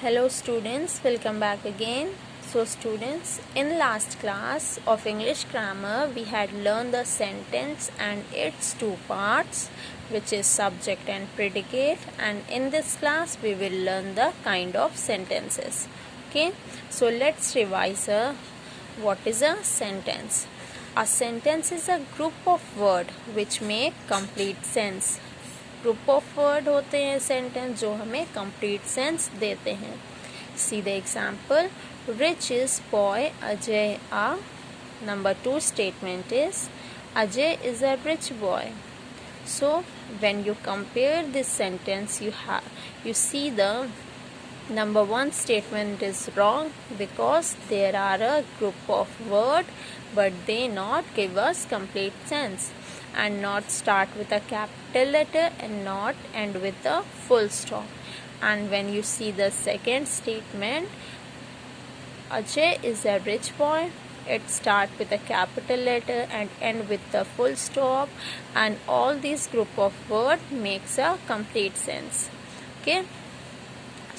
Hello students, welcome back again. So students, in last class of English grammar we had learned the sentence and its two parts, which is subject and predicate, and in this class we will learn the kind of sentences. Okay, so let's revise what is a sentence. A sentence is a group of words which make complete sense. Group of word होते हैं sentence जो हमें complete sense देते हैं. See the example, rich is boy Ajay आ. Number 2 statement is Ajay is a rich boy. So when you compare this sentence you see the number 1 statement is wrong because there are a group of word but they not give us complete sense, and not start with a capital letter and not end with a full stop. And when you see the second statement, Ajay is a rich boy, it start with a capital letter and end with the full stop, and all these group of word makes a complete sense. Okay,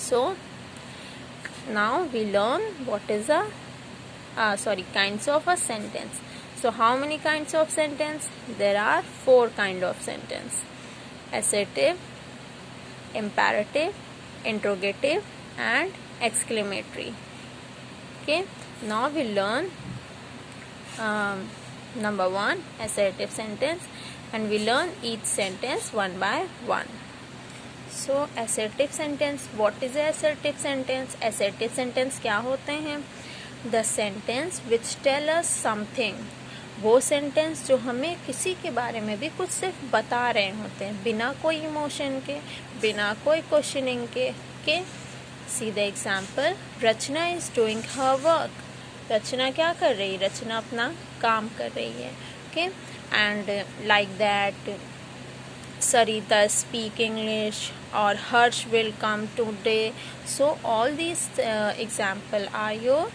so now we learn what is a kinds of a sentence. So how many kinds of sentence? There are 4 kind of sentence: assertive, imperative, interrogative, and exclamatory. Okay, now we learn number 1, assertive sentence, and we learn each sentence one by one. So assertive sentence, what is a assertive sentence? Assertive sentence क्या होते हैं? The sentence which tell us something. वो sentence जो हमें किसी के बारे में भी कुछ सिर्फ बता रहे होते हैं, बिना कोई इमोशन के, बिना कोई क्वेश्चनिंग के. See the example, Rachna is doing her work. Rachna क्या कर रही है? रचना अपना काम कर रही है. Okay, and like that Sarita speak English, or Harsh will come today. So all these example are your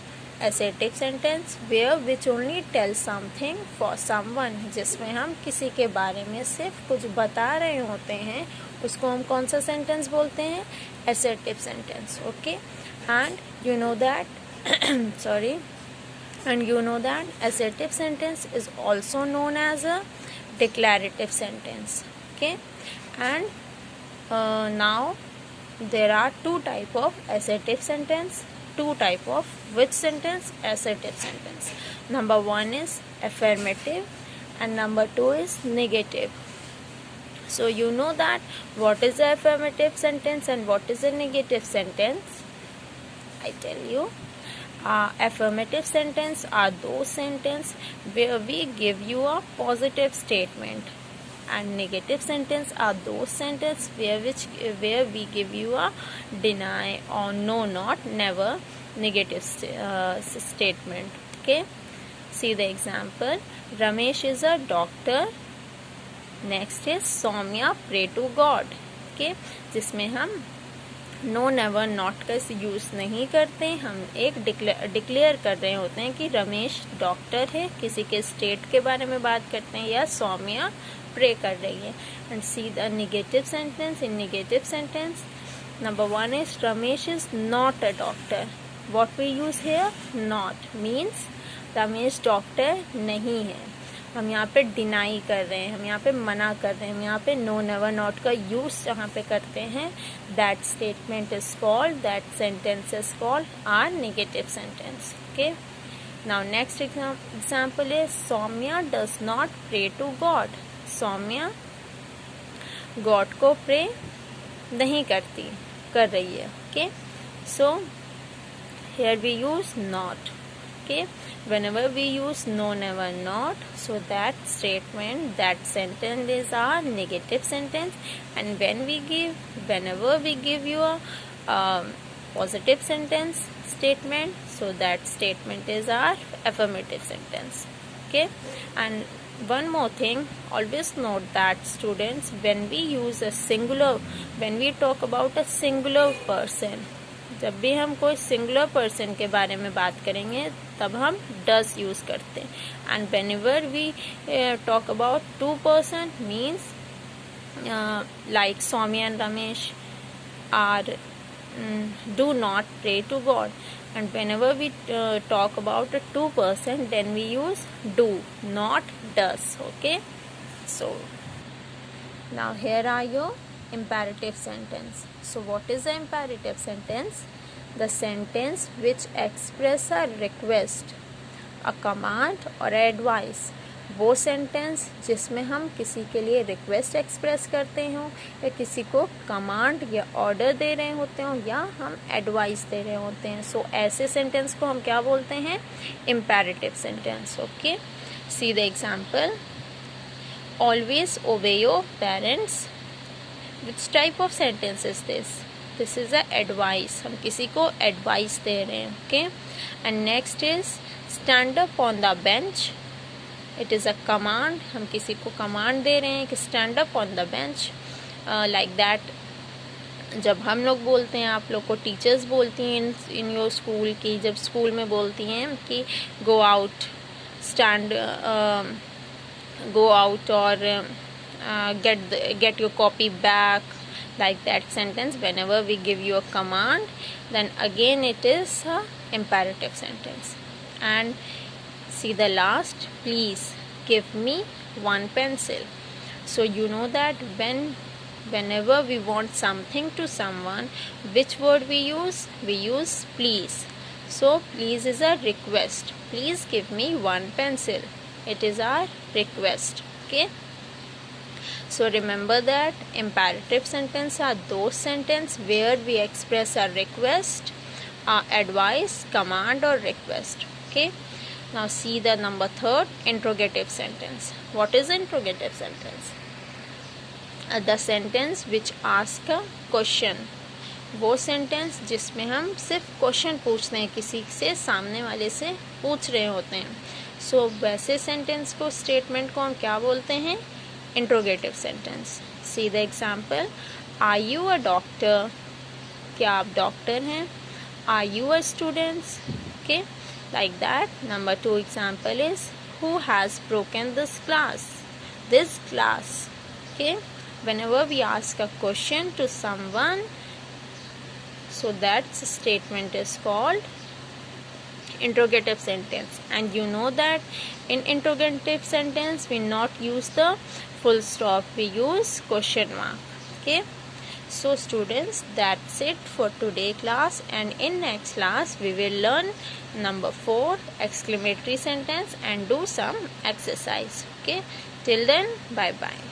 assertive sentence where which only tell something for someone. जिसमें हम किसी के बारे में सिर्फ कुछ बता रहे होते हैं, उसको हम कौन सा सेंटेंस बोलते हैं? assertive sentence. Okay, and you know that assertive sentence is also known as a declarative sentence. Okay, and now there are 2 type of assertive sentence. 2 type of which sentence? Assertive sentence. Number 1 is affirmative and number 2 is negative. So you know that what is the affirmative sentence and what is the negative sentence? I tell you. Affirmative sentence are those sentence where we give you a positive statement, and negative sentence are those sentence where we give you a deny or no, not, never negative statement. Okay, see the example, Ramesh is a doctor. Next is Soumya pray to God. Okay, जिसमें हम no, never, not का use नहीं करते. हम एक declare कर रहे होते हैं कि रमेश डॉक्टर है, किसी के स्टेट के बारे में बात करते हैं, या सौम्या प्रे कर रही है. And see the negative sentence. In negative sentence, number 1 is Ramesh is not a doctor. What we use here? Not means Ramesh doctor नहीं है. हम यहाँ पे डिनाई कर रहे हैं, हम यहाँ पे मना कर रहे हैं, हम यहाँ पे नो, नेवर, नॉट का यूज जहाँ पे करते हैं, that statement is called, that sentence is called are negative sentence. Okay, now next example is Saumya does not pray to God. Saumya God को प्रे नहीं कर रही है. Okay, so here we use not. Okay, whenever we use no, never, not, so that statement, that sentence is our negative sentence, and whenever we give you a positive sentence statement, so that statement is our affirmative sentence. Okay, and one more thing, always note that students, when we talk about a singular person, जब भी हम कोई singular person के बारे में बात करेंगे तब हम डज यूज़ करते हैं. And whenever we talk about 2 person means like Soumya and Ramesh are do not pray to God. And whenever we talk about a two person, then we use do, not does. Okay, so now here are your imperative sentence. So what is the imperative sentence? The sentence which express a request, a command or advice. वो sentence जिसमें हम किसी के लिए request express करते हों, या किसी को कमांड या ऑर्डर दे रहे होते हों, या हम एडवाइस दे रहे होते हैं. सो ऐसे सेंटेंस को हम क्या बोलते हैं? Imperative sentence. Okay, C the example. Always ओबे your parents. Which type of sentence is this? This is a advice. हम किसी को एडवाइस दे रहे हैं. Okay, and next is stand up on the bench. It is a command. हम किसी को command दे रहे हैं कि stand up on the bench. Like that जब हम लोग बोलते हैं, आप लोग को टीचर्स बोलती हैं इन योर स्कूल की, जब स्कूल में बोलती हैं कि go out, stand, go out और get your copy back. Like that sentence, whenever we give you a command, then again it is a imperative sentence. And see the last, please give me one pencil. So you know that whenever we want something to someone, which word we use? We use please. So please is a request. Please give me one pencil. It is our request. Okay, so remember that imperative sentence are those sentences where we express a request, advice, command or request. Okay, now see the number 3, interrogative sentence. What is interrogative sentence? The sentence which ask a question. वो sentence जिसमें हम सिर्फ question पूछते हैं, किसी से, सामने वाले से पूछ रहे होते हैं. सो वैसे सेंटेंस को, स्टेटमेंट को हम क्या बोलते हैं? Interrogative sentence. See the example. Are you a doctor? क्या आप डॉक्टर हैं? Are you a students? Okay, like that. Number 2 example is who has broken this glass? This glass. Okay, whenever we ask a question to someone, so that statement is called interrogative sentence. And you know that in interrogative sentence we not use the full stop, we use question mark. Okay, so students, that's it for today class, and in next class we will learn number 4, exclamatory sentence, and do some exercise. Okay, till then, bye bye.